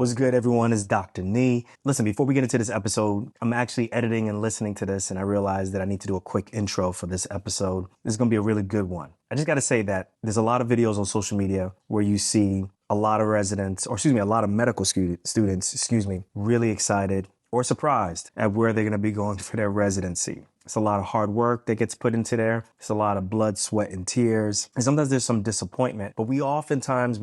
What's good, everyone? It's Dr. Nii. Listen, before we get into this episode, I'm actually editing and listening to this, and I realized that I need to do a quick intro for this episode. This is going to be a really good one. I just got to say that there's a lot of videos on social media where you see a lot of a lot of medical students, really excited or surprised at where they're going to be going for their residency. It's a lot of hard work that gets put into there. It's a lot of blood, sweat, and tears. And sometimes there's some disappointment, but we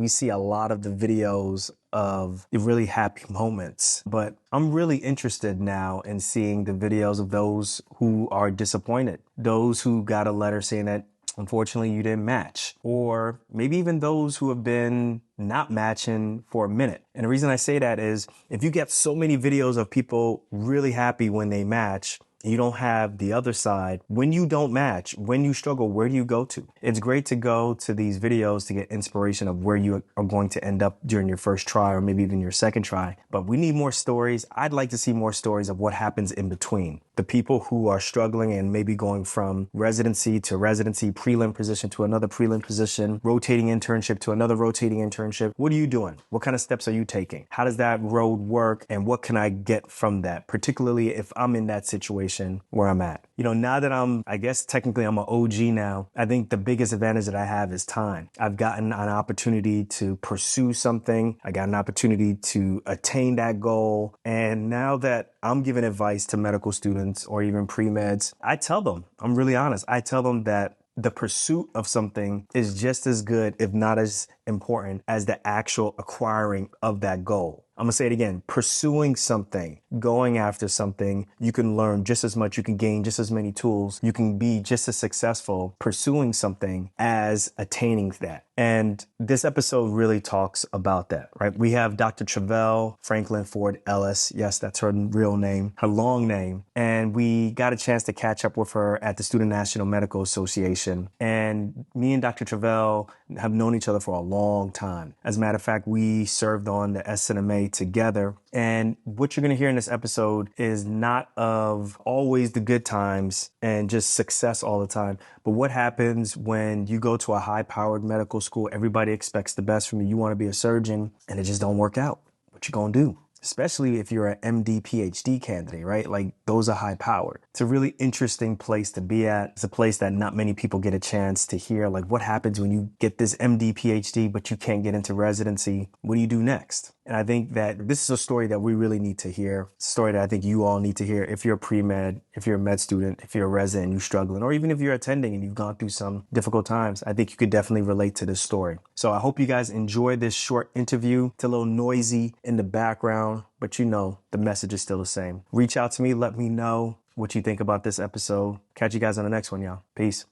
see a lot of the videos of the really happy moments. But I'm really interested now in seeing the videos of those who are disappointed, those who got a letter saying that unfortunately you didn't match, or maybe even those who have been not matching for a minute. And the reason I say that is if you get so many videos of people really happy when they match, you don't have the other side. When you don't match, when you struggle, where do you go to? It's great to go to these videos to get inspiration of where you are going to end up during your first try or maybe even your second try. But we need more stories. I'd like to see more stories of what happens in between. The people who are struggling and maybe going from residency to residency, prelim position to another prelim position, rotating internship to another rotating internship. What are you doing? What kind of steps are you taking? How does that road work? And what can I get from that? Particularly if I'm in that situation where I'm at. You know, now that I'm an OG now, I think the biggest advantage that I have is time. I've gotten an opportunity to pursue something. I got an opportunity to attain that goal. And now that I'm giving advice to medical students or even pre-meds, I tell them, I'm really honest. I tell them that the pursuit of something is just as good, if not as important, as the actual acquiring of that goal. I'm gonna say it again, pursuing something, going after something, you can learn just as much, you can gain just as many tools, you can be just as successful pursuing something as attaining that. And this episode really talks about that, right? We have Dr. Travelle Franklin-Ford Ellis. Yes, that's her real name, her long name. And we got a chance to catch up with her at the Student National Medical Association. And me and Dr. Travelle have known each other for a long time. As a matter of fact, we served on the SNMA together. And what you're going to hear in this episode is not of always the good times and just success all the time, but what happens when you go to a high-powered medical school, everybody expects the best from you. You want to be a surgeon and it just don't work out. What you going to do? Especially if you're an MD, PhD candidate, right? Like those are high powered. It's a really interesting place to be at. It's a place that not many people get a chance to hear. Like what happens when you get this MD, PhD, but you can't get into residency? What do you do next? And I think that this is a story that we really need to hear. It's a story that I think you all need to hear if you're a pre-med, if you're a med student, if you're a resident and you're struggling, or even if you're attending and you've gone through some difficult times. I think you could definitely relate to this story. So I hope you guys enjoy this short interview. It's a little noisy in the background, but you know, the message is still the same. Reach out to me. Let me know what you think about this episode. Catch you guys on the next one, y'all. Peace.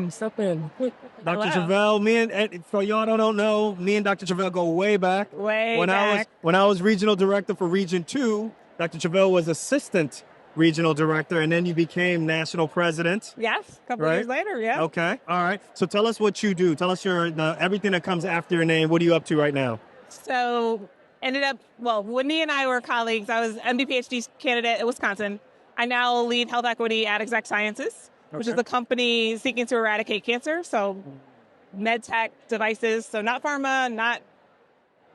Step in. Dr. Travelle, and for y'all don't know, me and Dr. Travelle go way back. When I was regional director for Region 2, Dr. Travelle was assistant regional director, and then you became national president. Yes, a couple years later, yeah. Okay, all right. So tell us what you do. Tell us everything that comes after your name. What are you up to right now? So when Nii and I were colleagues, I was MD PhD candidate at Wisconsin. I now lead health equity at Exact Sciences, which is a company seeking to eradicate cancer. So med tech devices, so not pharma, not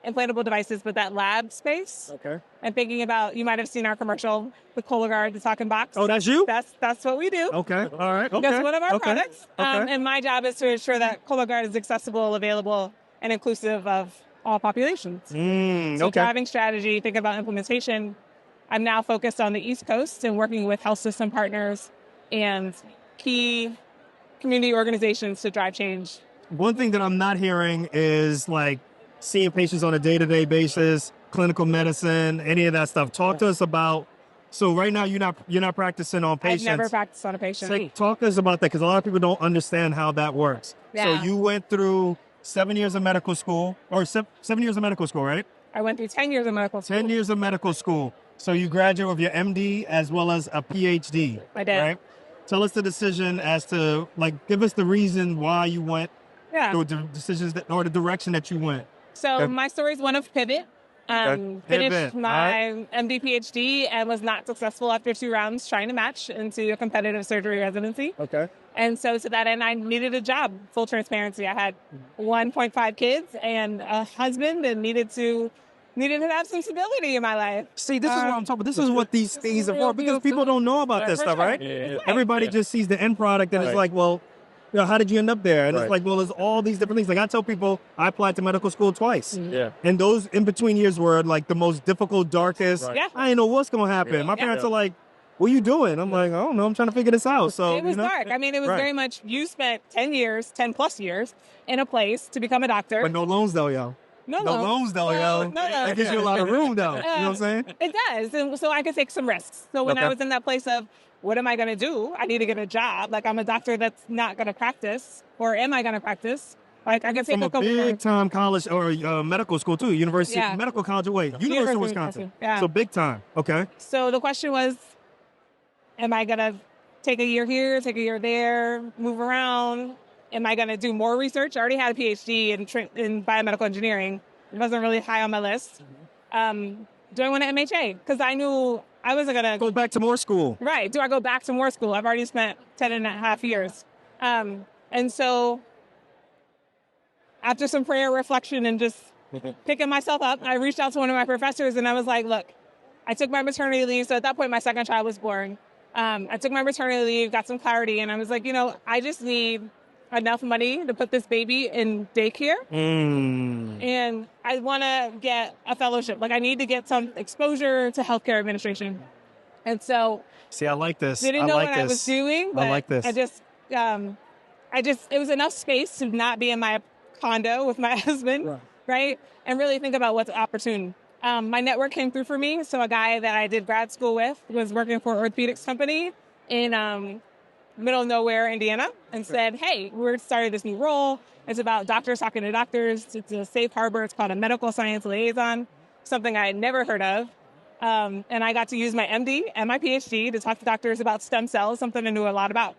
implantable devices, but that lab space. Okay. And thinking about, you might have seen our commercial, the Cologuard, the talking box. Oh, that's you? That's what we do. Okay, all right. Okay. That's one of our products. Okay. And my job is to ensure that Cologuard is accessible, available, and inclusive of all populations. So driving strategy, thinking about implementation. I'm now focused on the East Coast and working with health system partners and key community organizations to drive change. One thing that I'm not hearing is like seeing patients on a day-to-day basis, clinical medicine, any of that stuff. Talk to us about. So right now you're not practicing on patients. I've never practiced on a patient. Talk to us about that because a lot of people don't understand how that works. Yeah. So you went through 7 years of medical school, or 7 years of medical school, right? I went through 10 years of medical school. 10 years of medical school. So you graduated with your MD as well as a PhD. I did. Right? Tell us the decision as to, give us the reason why you went, the decisions or the direction that you went. So my story is one of pivot. Finished my MD PhD and was not successful after 2 rounds trying to match into a competitive surgery residency. Okay. And so to that end, I needed a job. Full transparency. I had 1.5 kids and a husband and needed to needed to have some stability in my life. See, this is what I'm talking about. This is what these things are for, because people don't know about this stuff, right? Yeah. Everybody just sees the end product and it's like, well, you know, how did you end up there? And it's like, well, there's all these different things. Like I tell people, I applied to medical school twice. Yeah. And those in between years were like the most difficult, darkest. Yeah. I didn't know what's going to happen. My parents are like, what are you doing? I'm like, I don't know. I'm trying to figure this out. So it was dark. I mean, it was very much, you spent 10 plus years in a place to become a doctor. But no loans though, yo. No loans though, yo. No. That gives you a lot of room though. You know what I'm saying? It does. And so I could take some risks. So when I was in that place of, what am I going to do? I need to get a job. Like, I'm a doctor that's not going to practice. Or am I going to practice? Like, I can take from a a couple big time college or medical school too. University, Yeah. medical college away. University of Wisconsin. Yeah. So big time. Okay. So the question was, am I going to take a year here, take a year there, move around? Am I going to do more research? I already had a PhD in biomedical engineering. It wasn't really high on my list. Do I want an MHA? Because I knew I wasn't going to go back to more school. Right. Do I go back to more school? I've already spent 10 and a half years. And so after some prayer, reflection, and just picking myself up, I reached out to one of my professors and I was like, look, I took my maternity leave. So at that point, my second child was born. I took my maternity leave, got some clarity, and I was like, I just need enough money to put this baby in daycare. And I want to get a fellowship. Like, I need to get some exposure to healthcare administration. And so, see, I like this. Didn't know what I was doing, but I like this. I just, it was enough space to not be in my condo with my husband, right? And really think about what's opportune. My network came through for me. So a guy that I did grad school with was working for an orthopedics company in middle of nowhere, Indiana, and said, hey, we're starting this new role. It's about doctors talking to doctors. It's a safe harbor. It's called a medical science liaison, something I had never heard of. And I got to use my MD and my PhD to talk to doctors about stem cells, something I knew a lot about.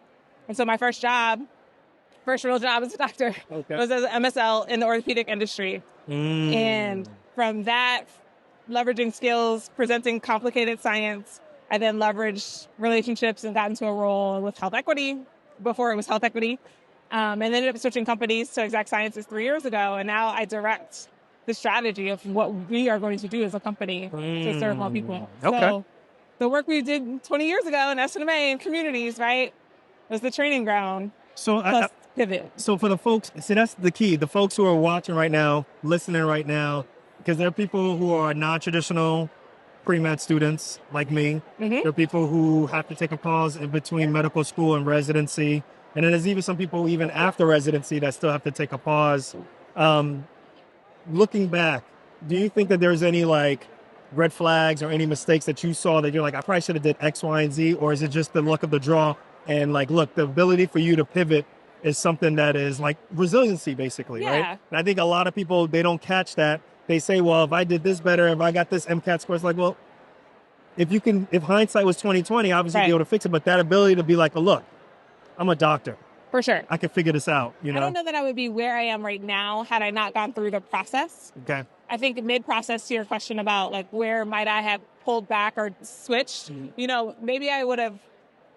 And so my first real job as a doctor was as an MSL in the orthopedic industry. And from that, leveraging skills, presenting complicated science, I then leveraged relationships and got into a role with health equity before it was health equity. And ended up switching companies to Exact Sciences 3 years ago. And now I direct the strategy of what we are going to do as a company to serve more people. So the work we did 20 years ago in SNMA and communities, right, was the training ground. So plus pivot. So for the folks, see, that's the key. The folks who are watching right now, listening right now, because there are people who are non-traditional pre-med students like me. There are people who have to take a pause in between medical school and residency. And then there's even some people even after residency that still have to take a pause. Looking back, do you think that there's any like red flags or any mistakes that you saw that you're like, I probably should have did X, Y, and Z? Or is it just the luck of the draw? And like, look, the ability for you to pivot is something that is like resiliency, basically, right? And I think a lot of people, they don't catch that. They say, well, if I did this better, if I got this MCAT score, it's like, well, if hindsight was 20/20, obviously you'd be able to fix it. But that ability to be like, well, look, I'm a doctor. For sure. I can figure this out, you know? I don't know that I would be where I am right now had I not gone through the process. Okay. I think mid-process to your question about like where might I have pulled back or switched, maybe I would have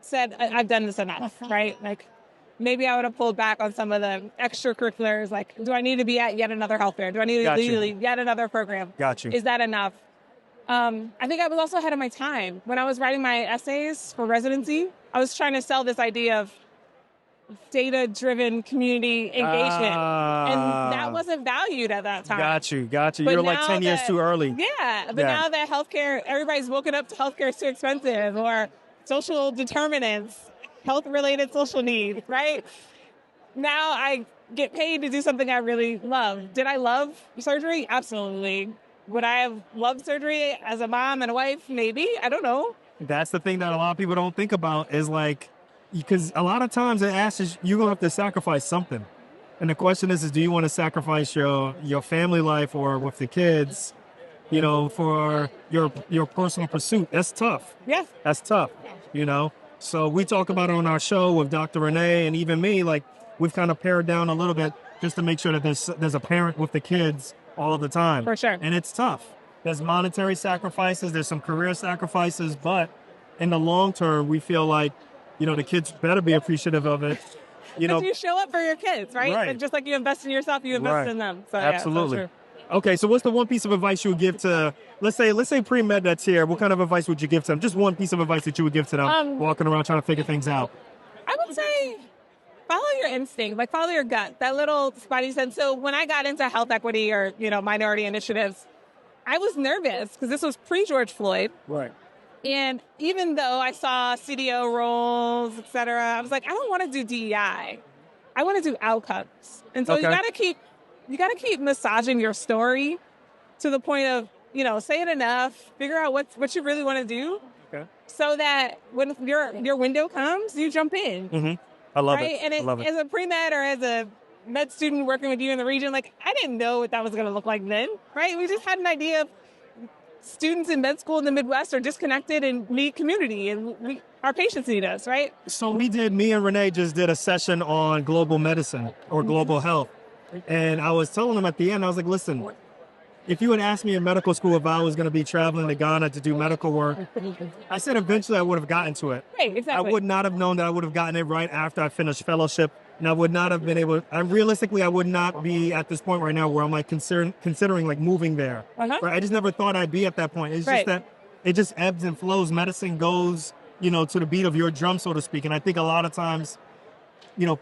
said, I've done this enough, right? Like maybe I would have pulled back on some of the extracurriculars. Like, do I need to be at yet another health fair? Do I need to lead yet another program? Got you. Is that enough? I think I was also ahead of my time. When I was writing my essays for residency, I was trying to sell this idea of data-driven community engagement. And that wasn't valued at that time. Got you. But You're like 10 years too early. Yeah. But now that healthcare, everybody's woken up to healthcare is too expensive, or social determinants, health-related social needs, right? Now I get paid to do something I really love. Did I love surgery? Absolutely. Would I have loved surgery as a mom and a wife? Maybe. I don't know. That's the thing that a lot of people don't think about is like, because a lot of times it asks you're going to have to sacrifice something. And the question is do you want to sacrifice your family life or with the kids, for your personal pursuit? That's tough. Yeah. That's tough, So we talk about it on our show with Dr. Renee and even me, like we've kind of pared down a little bit just to make sure that there's a parent with the kids all of the time. For sure. And it's tough. There's monetary sacrifices, there's some career sacrifices, but in the long term, we feel like, the kids better be appreciative of it. Because you show up for your kids, right? Right. And just like you invest in yourself, you invest in them. So, Absolutely. Yeah, Okay, so what's the one piece of advice you would give to, let's say pre-med that's here, what kind of advice would you give to them? Just one piece of advice that you would give to them walking around trying to figure things out. I would say follow your instinct, like follow your gut, that little spidey sense. So when I got into health equity or, minority initiatives, I was nervous because this was pre-George Floyd. Right. And even though I saw CDO roles, et cetera, I was like, I don't want to do DEI. I want to do outcomes. And so you gotta keep massaging your story to the point of, say it enough, figure out what you really want to do. Okay. So that when your window comes, you jump in. Mm-hmm. I love right? it. And as a pre-med or as a med student working with you in the region, like I didn't know what that was going to look like then, right? We just had an idea of students in med school in the Midwest are disconnected and need community, and our patients need us, right? So me and Renee just did a session on global medicine or global health. And I was telling them at the end, I was like, listen, if you had asked me in medical school if I was going to be traveling to Ghana to do medical work, I said eventually I would have gotten to it. Right, exactly. I would not have known that I would have gotten it right after I finished fellowship. And I would not have been able, I would not be at this point right now where I'm like considering like moving there. Uh-huh. Right? I just never thought I'd be at that point. It's right. just that it just ebbs and flows. Medicine goes, to the beat of your drum, so to speak. And I think a lot of times,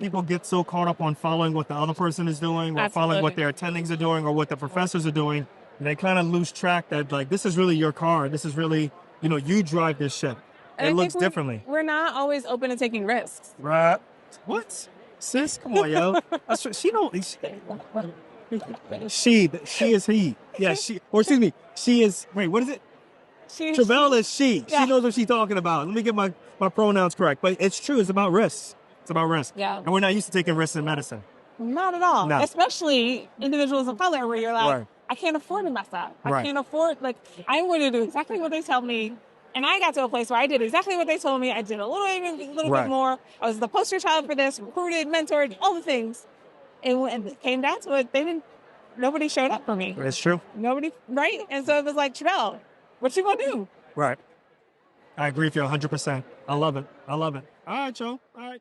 people get so caught up on following what the other person is doing or following what their attendings are doing or what the professors are doing. And they kind of lose track that like, this is really your car. This is really, you drive this ship. And it looks differently. We're not always open to taking risks. Right. What? Sis, come on, yo. She don't. She is he. Yeah, she. Or excuse me, she is. Wait, what is it? Travelle is she. Yeah. She knows what she's talking about. Let me get my pronouns correct. But it's true. It's about risks. It's about risk. Yeah. And we're not used to taking risks in medicine. Not at all. No. Especially individuals of color, where you're like, right. I can't afford to mess up. I right. can't afford. Like, I'm going to do exactly what they tell me. And I got to a place where I did exactly what they told me. I did a little right. bit more. I was the poster child for this, recruited, mentored, all the things. And when it came down to it, nobody showed up for me. It's true. Nobody, right? And so it was like, Travelle, what you gonna do? Right. I agree with you 100%. I love it. All right, Joe. All right.